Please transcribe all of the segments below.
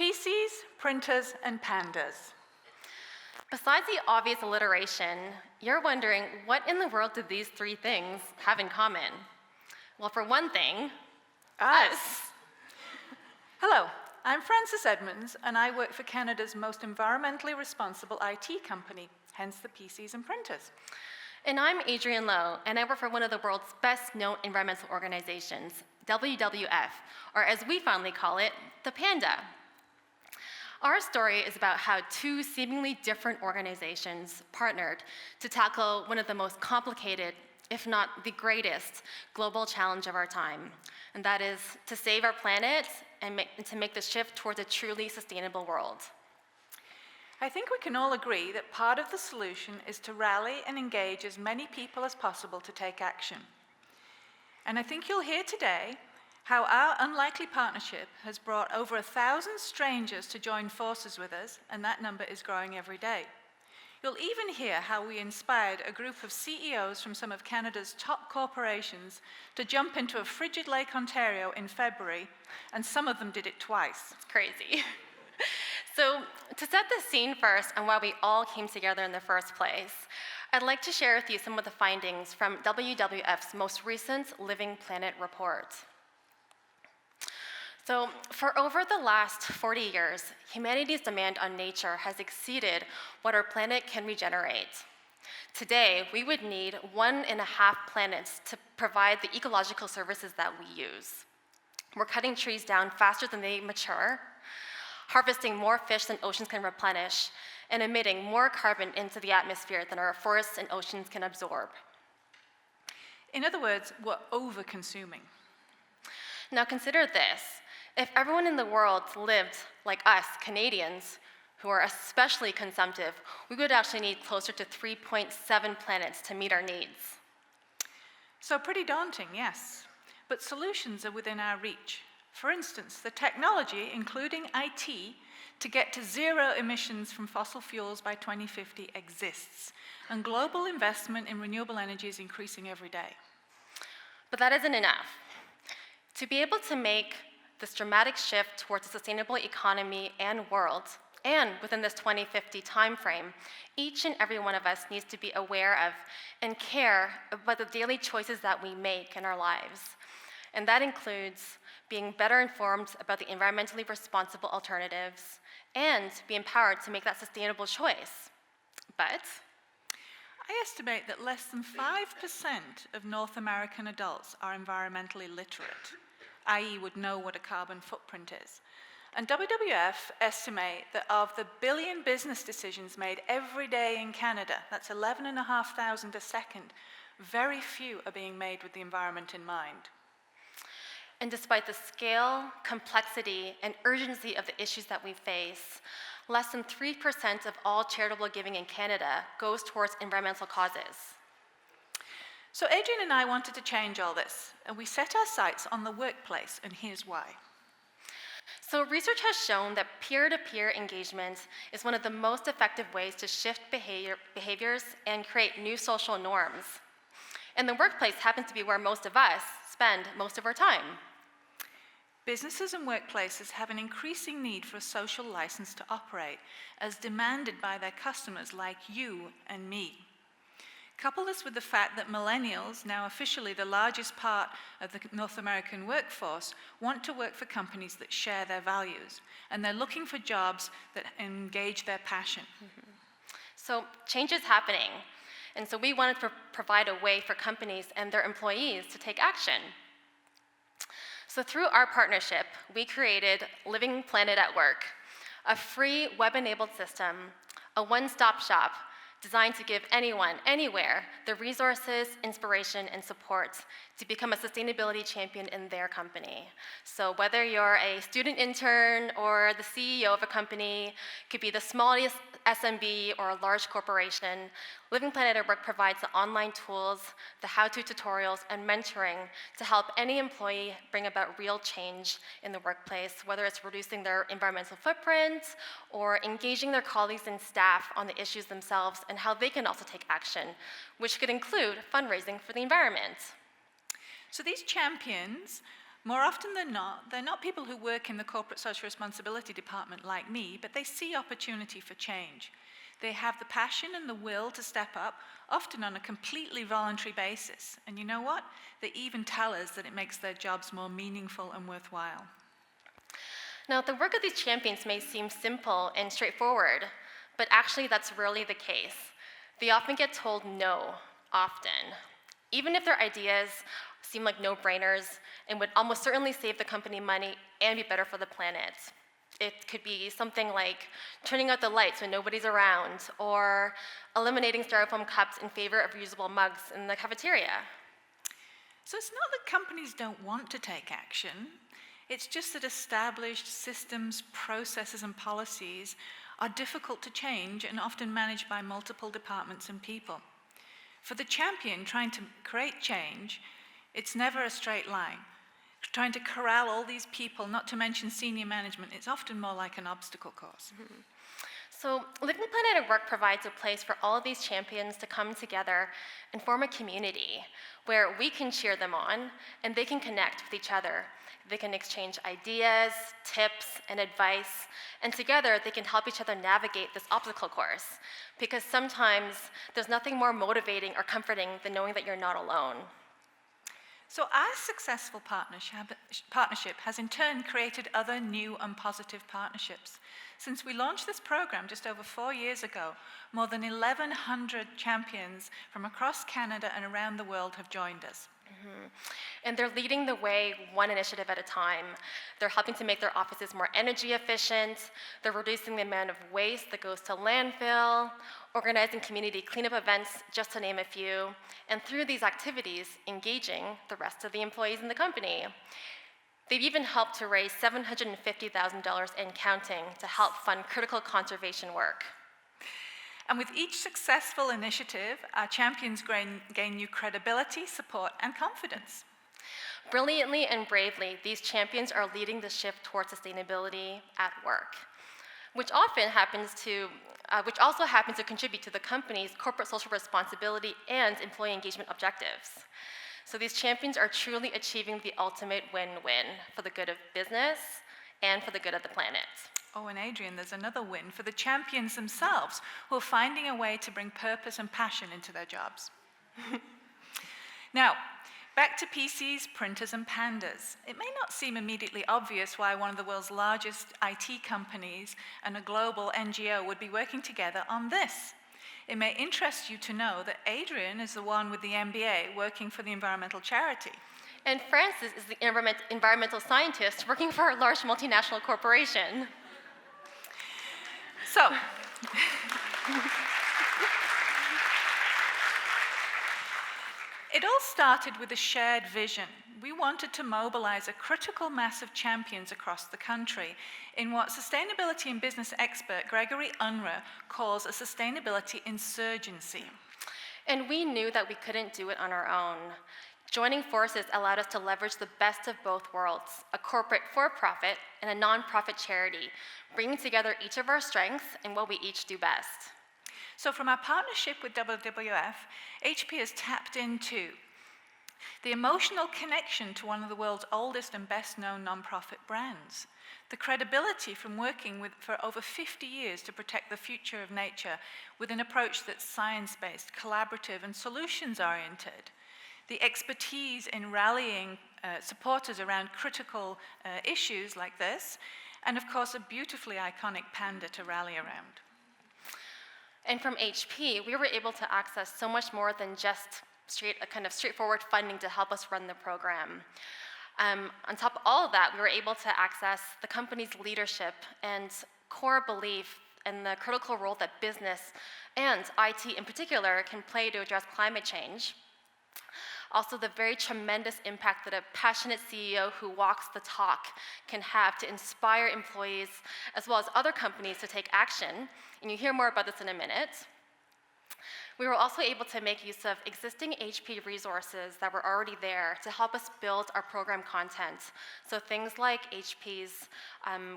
PCs, printers, and pandas. Besides the obvious alliteration, you're wondering what in the world do these three things have in common? Well, for one thing, us. Hello, I'm Frances Edmonds, and I work for Canada's most environmentally responsible IT company, hence the PCs and printers. And I'm Adrienne Lo, and I work for one of the world's best-known environmental organizations, WWF, or as we fondly call it, the Panda. Our story is about how two seemingly different organizations partnered to tackle one of the most complicated, if not the greatest, global challenge of our time, and that is to save our planet and to make the shift towards a truly sustainable world. I think we can all agree that part of the solution is to rally and engage as many people as possible to take action. And I think you'll hear today how our unlikely partnership has brought over 1,000 strangers to join forces with us, and that number is growing every day. You'll even hear how we inspired a group of CEOs from some of Canada's top corporations to jump into a frigid Lake Ontario in February, and some of them did it twice. It's crazy. So, to set the scene first on why we all came together in the first place, I'd like to share with you some of the findings from WWF's most recent Living Planet report. So, for over the last 40 years, humanity's demand on nature has exceeded what our planet can regenerate. Today, we would need 1.5 planets to provide the ecological services that we use. We're cutting trees down faster than they mature, harvesting more fish than oceans can replenish, and emitting more carbon into the atmosphere than our forests and oceans can absorb. In other words, we're over-consuming. Now consider this. If everyone in the world lived like us, Canadians, who are especially consumptive, we would actually need closer to 3.7 planets to meet our needs. So pretty daunting, yes, but solutions are within our reach. For instance, the technology, including IT, to get to zero emissions from fossil fuels by 2050 exists, and global investment in renewable energy is increasing every day. But that isn't enough. To be able to make this dramatic shift towards a sustainable economy and world, and within this 2050 timeframe, each and every one of us needs to be aware of and care about the daily choices that we make in our lives. And that includes being better informed about the environmentally responsible alternatives and be empowered to make that sustainable choice. But I estimate that less than 5% of North American adults are environmentally literate, i.e. would know what a carbon footprint is. And WWF estimate that of the billion business decisions made every day in Canada, that's 11,500 a second, very few are being made with the environment in mind. And despite the scale, complexity, and urgency of the issues that we face, less than 3% of all charitable giving in Canada goes towards environmental causes. So Adrienne and I wanted to change all this, and we set our sights on the workplace, and here's why. So research has shown that peer-to-peer engagement is one of the most effective ways to shift behaviors and create new social norms. And the workplace happens to be where most of us spend most of our time. Businesses and workplaces have an increasing need for a social license to operate, as demanded by their customers like you and me. Couple this with the fact that millennials, now officially the largest part of the North American workforce, want to work for companies that share their values, and they're looking for jobs that engage their passion. Mm-hmm. So change is happening, and so we wanted to provide a way for companies and their employees to take action. So through our partnership, we created Living Planet at Work, a free web-enabled system, a one-stop shop designed to give anyone, anywhere, the resources, inspiration, and support to become a sustainability champion in their company. So whether you're a student intern or the CEO of a company, could be the smallest SMB or a large corporation, Living Planet at Work provides the online tools, the how-to tutorials, and mentoring to help any employee bring about real change in the workplace, whether it's reducing their environmental footprint or engaging their colleagues and staff on the issues themselves and how they can also take action, which could include fundraising for the environment. So these champions More often than not, they're not people who work in the corporate social responsibility department like me, but they see opportunity for change. They have the passion and the will to step up, often on a completely voluntary basis. And you know what? They even tell us that it makes their jobs more meaningful and worthwhile. Now, the work of these champions may seem simple and straightforward, but actually that's rarely the case. They often get told no, often. Even if their ideas seem like no-brainers and would almost certainly save the company money and be better for the planet. It could be something like turning out the lights when nobody's around, or eliminating styrofoam cups in favor of reusable mugs in the cafeteria. So it's not that companies don't want to take action. It's just that established systems, processes, and policies are difficult to change and often managed by multiple departments and people. For the champion trying to create change, it's never a straight line. Trying to corral all these people, not to mention senior management, it's often more like an obstacle course. Mm-hmm. So Living Planet at Work provides a place for all of these champions to come together and form a community where we can cheer them on and they can connect with each other. They can exchange ideas, tips, and advice, and together they can help each other navigate this obstacle course, because sometimes there's nothing more motivating or comforting than knowing that you're not alone. So our successful partnership has in turn created other new and positive partnerships. Since we launched this program just over 4 years ago, more than 1,100 champions from across Canada and around the world have joined us. Mm-hmm. And they're leading the way one initiative at a time. They're helping to make their offices more energy efficient. They're reducing the amount of waste that goes to landfill, organizing community cleanup events, just to name a few, and through these activities, engaging the rest of the employees in the company. They've even helped to raise $750,000 and counting to help fund critical conservation work. And with each successful initiative, our champions gain new credibility, support, and confidence. Brilliantly and bravely, these champions are leading the shift towards sustainability at work, which also happens to contribute to the company's corporate social responsibility and employee engagement objectives. So these champions are truly achieving the ultimate win-win for the good of business and for the good of the planet. Oh, and Adrienne, there's another win for the champions themselves, who are finding a way to bring purpose and passion into their jobs. Now, back to PCs, printers, and pandas. It may not seem immediately obvious why one of the world's largest IT companies and a global NGO would be working together on this. It may interest you to know that Adrienne is the one with the MBA working for the environmental charity. And Frances is the environmental scientist working for a large multinational corporation. So, it all started with a shared vision. We wanted to mobilize a critical mass of champions across the country in what sustainability and business expert Gregory Unruh calls a sustainability insurgency. And we knew that we couldn't do it on our own. Joining forces allowed us to leverage the best of both worlds, a corporate for-profit and a non-profit charity, bringing together each of our strengths and what we each do best. So from our partnership with WWF, HP has tapped into the emotional connection to one of the world's oldest and best-known non-profit brands, the credibility from working for over 50 years to protect the future of nature with an approach that's science-based, collaborative, and solutions-oriented, the expertise in rallying supporters around critical issues like this, and of course a beautifully iconic panda to rally around. And from HP, we were able to access so much more than just a kind of straightforward funding to help us run the program. On top of all of that, we were able to access the company's leadership and core belief in the critical role that business and IT in particular can play to address climate change. Also, the very tremendous impact that a passionate CEO who walks the talk can have to inspire employees as well as other companies to take action. And you hear more about this in a minute. We were also able to make use of existing HP resources that were already there to help us build our program content. So things like HP's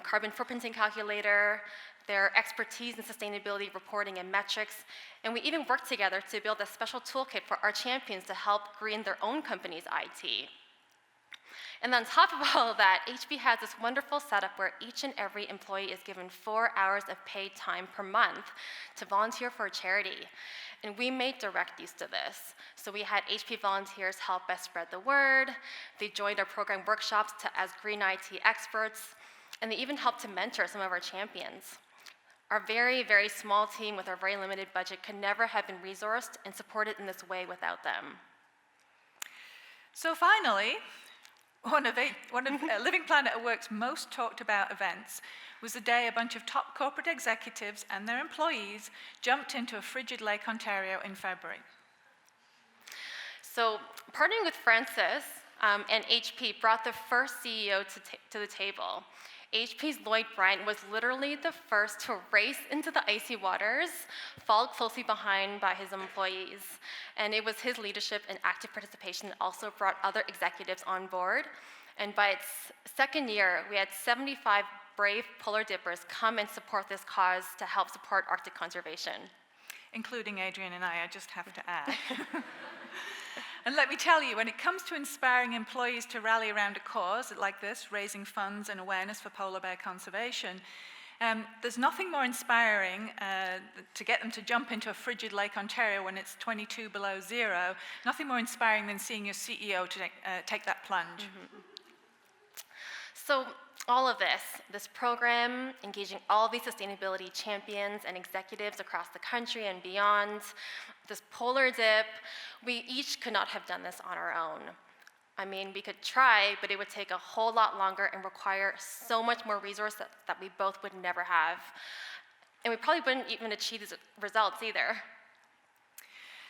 carbon footprinting calculator, their expertise in sustainability reporting and metrics, and we even worked together to build a special toolkit for our champions to help green their own company's IT. And on top of all of that, HP has this wonderful setup where each and every employee is given 4 hours of paid time per month to volunteer for a charity. And we made direct use of this. So we had HP volunteers help us spread the word. They joined our program workshops as green IT experts, and they even helped to mentor some of our champions. Our very, very small team with our very limited budget could never have been resourced and supported in this way without them. So finally, one of Living Planet at Work's most talked about events was the day a bunch of top corporate executives and their employees jumped into a frigid Lake Ontario in February. So partnering with Frances and HP brought the first CEO to the table. HP's Lloyd Bryant was literally the first to race into the icy waters, followed closely behind by his employees. And it was his leadership and active participation that also brought other executives on board. And by its second year, we had 75 brave polar dippers come and support this cause to help support Arctic conservation. Including Adrienne and I just have to add. And let me tell you, when it comes to inspiring employees to rally around a cause like this, raising funds and awareness for polar bear conservation, there's nothing more inspiring to get them to jump into a frigid Lake Ontario when it's 22 below zero, nothing more inspiring than seeing your CEO take that plunge. Mm-hmm. So all of this program, engaging all these sustainability champions and executives across the country and beyond, this polar dip, we each could not have done this on our own. I mean, we could try, but it would take a whole lot longer and require so much more resource that we both would never have. And we probably wouldn't even achieve these results either.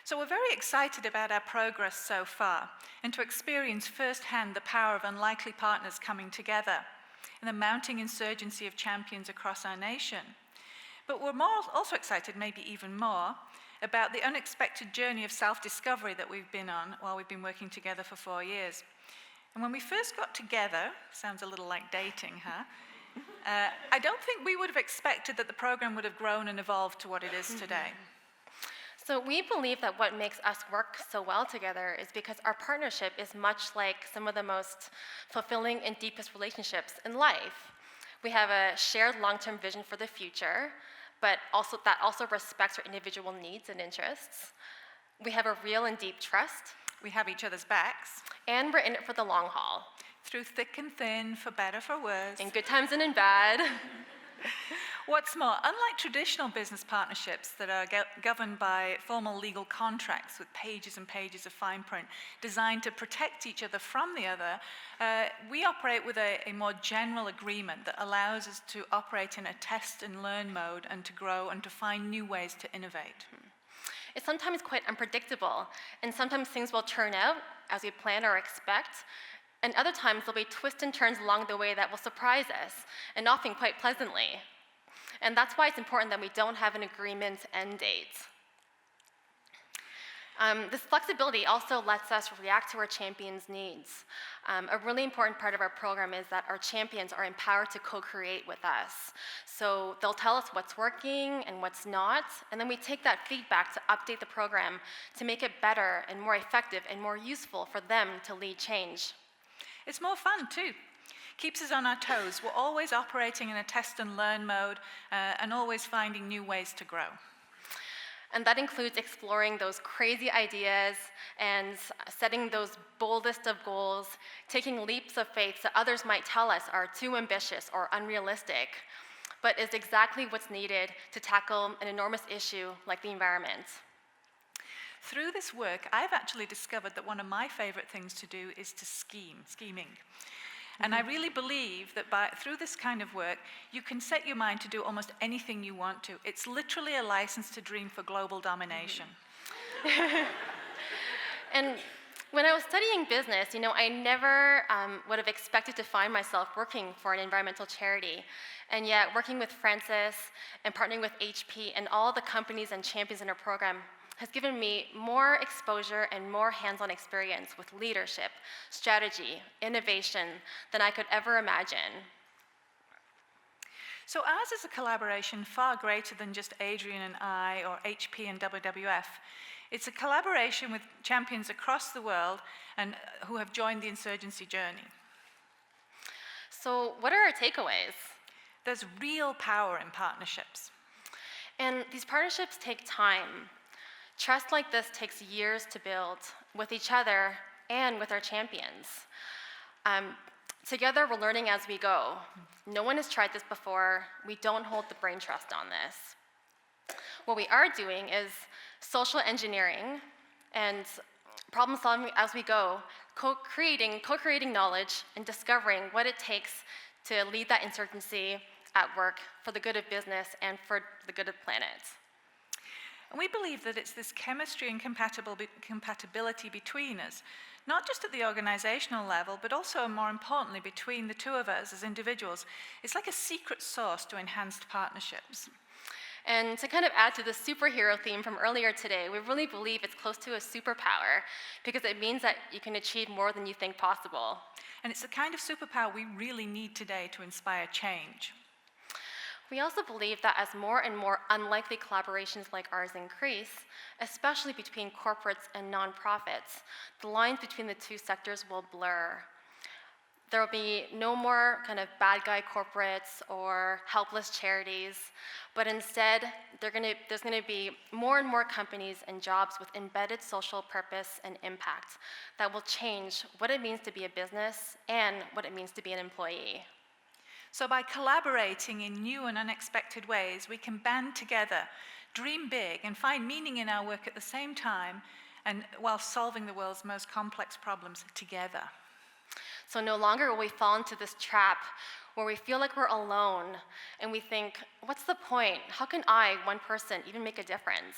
So we're very excited about our progress so far and to experience firsthand the power of unlikely partners coming together and the mounting insurgency of champions across our nation. But we're also excited, maybe even more, about the unexpected journey of self-discovery that we've been on while we've been working together for 4 years. And when we first got together, sounds a little like dating, huh? I don't think we would have expected that the program would have grown and evolved to what it is today. So we believe that what makes us work so well together is because our partnership is much like some of the most fulfilling and deepest relationships in life. We have a shared long-term vision for the future, but that also respects our individual needs and interests. We have a real and deep trust. We have each other's backs. And we're in it for the long haul. Through thick and thin, for better, for worse. In good times and in bad. What's more, unlike traditional business partnerships that are governed by formal legal contracts with pages and pages of fine print designed to protect each other from the other, we operate with a more general agreement that allows us to operate in a test and learn mode and to grow and to find new ways to innovate. It's sometimes quite unpredictable, and sometimes things will turn out as we plan or expect, and other times there'll be twists and turns along the way that will surprise us, and often quite pleasantly. And that's why it's important that we don't have an agreement end date. This flexibility also lets us react to our champions' needs. A really important part of our program is that our champions are empowered to co-create with us. So they'll tell us what's working and what's not, and then we take that feedback to update the program to make it better and more effective and more useful for them to lead change. It's more fun, too. Keeps us on our toes. We're always operating in a test and learn mode and always finding new ways to grow. And that includes exploring those crazy ideas and setting those boldest of goals, taking leaps of faith that others might tell us are too ambitious or unrealistic, but is exactly what's needed to tackle an enormous issue like the environment. Through this work, I've actually discovered that one of my favorite things to do is to scheming. And I really believe that through this kind of work, you can set your mind to do almost anything you want to. It's literally a license to dream for global domination. And when I was studying business, I never would have expected to find myself working for an environmental charity. And yet, working with Frances and partnering with HP and all the companies and champions in our program has given me more exposure and more hands-on experience with leadership, strategy, innovation than I could ever imagine. So ours is a collaboration far greater than just Adrienne and I or HP and WWF. It's a collaboration with champions across the world and who have joined the insurgency journey. So what are our takeaways? There's real power in partnerships. And these partnerships take time. Trust like this takes years to build with each other and with our champions. Together, we're learning as we go. No one has tried this before. We don't hold the brain trust on this. What we are doing is social engineering and problem solving as we go, co-creating knowledge and discovering what it takes to lead that insurgency at work for the good of business and for the good of the planet. And we believe that it's this chemistry and compatibility between us, not just at the organizational level, but also, more importantly, between the two of us as individuals. It's like a secret sauce to enhanced partnerships. And to kind of add to the superhero theme from earlier today, we really believe it's close to a superpower because it means that you can achieve more than you think possible. And it's the kind of superpower we really need today to inspire change. We also believe that as more and more unlikely collaborations like ours increase, especially between corporates and nonprofits, the lines between the two sectors will blur. There will be no more kind of bad guy corporates or helpless charities, but instead there's going to be more and more companies and jobs with embedded social purpose and impact that will change what it means to be a business and what it means to be an employee. So by collaborating in new and unexpected ways, we can band together, dream big, and find meaning in our work at the same time, and while solving the world's most complex problems together. So no longer will we fall into this trap where we feel like we're alone and we think, what's the point? How can I, one person, even make a difference?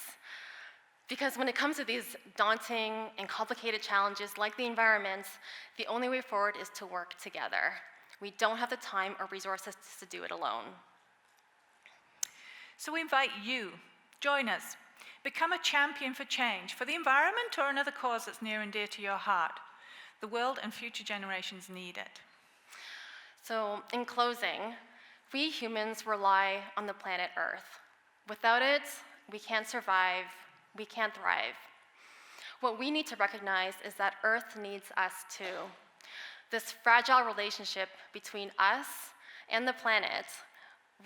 Because when it comes to these daunting and complicated challenges like the environment, the only way forward is to work together. We don't have the time or resources to do it alone. So we invite you, join us, become a champion for change, for the environment or another cause that's near and dear to your heart. The world and future generations need it. So in closing, we humans rely on the planet Earth. Without it, we can't survive, we can't thrive. What we need to recognize is that Earth needs us too. This fragile relationship between us and the planet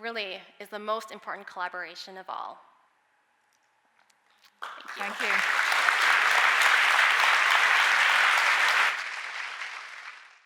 really is the most important collaboration of all. Thank you.